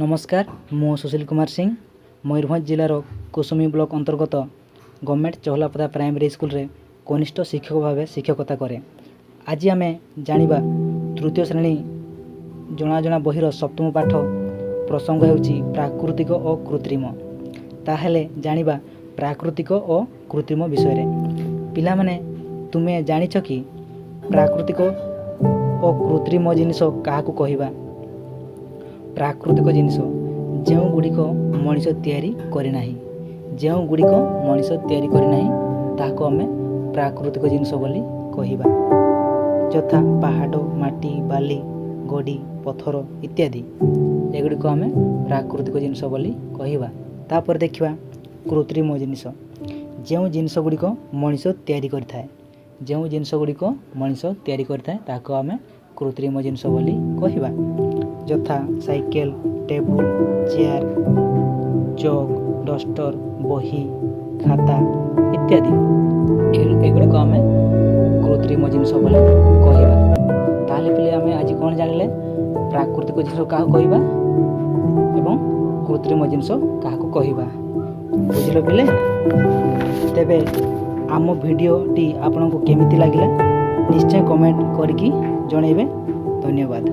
नमस्कार मु सुशील कुमार सिंह मयूरभंज जिलार कुसुमी ब्लॉक अंतर्गत गवर्नमेंट चहलापदा प्राइमरी स्कूल रे कनिष्ठ शिक्षक भाव शिक्षकता करे। आज आम जानिबा तृतीय श्रेणी जना जना बहिर सप्तम पाठ प्रसंग हेउची प्राकृतिक और कृत्रिम। ताहेले जानिबा प्राकृतिक और कृत्रिम विषय रे। पिला माने तुमे जानिछ कि प्राकृतिक और कृत्रिम जिनिस काहाकू कहिबा? प्राकृतिक जिनिस जो गुड़िक मनीष तैयारी करना, जो गुड़िक मनीष तैयारी करना ताको आम प्राकृतिक जिनिस बोली कहिबा। यथा पहाड़, माटी, बाली, गड़ी, पत्थर इत्यादि एगुड़िक आम प्राकृतिक जिनिस बोली कहिबा। तापर देखिबा कृत्रिम जिनिस, जो जिनिस गुड़िक मनीष तैयारी करथाय, जो जिनिस गुड़िक मनीष तैयारी करथाय ताको आम कृत्रिम जिनिस बोली कहिबा। यथा साइकेल, टेबुल, चेयर, चक, डस्टर, बही, खाता इत्यादि एगुड़िक आम कृत्रिम जिनिस बोली कहिबा। ताले पिले आम आज कौन जानिले प्राकृतिक जिनिस क्या कहिबा एवं कृत्रिम जिनिस क्या कहिबा। बुझिल पिले? तेबे आम भिडियोटी आपनको केमिति लागिला निश्चय कमेंट करके जणैबे। धन्यवाद।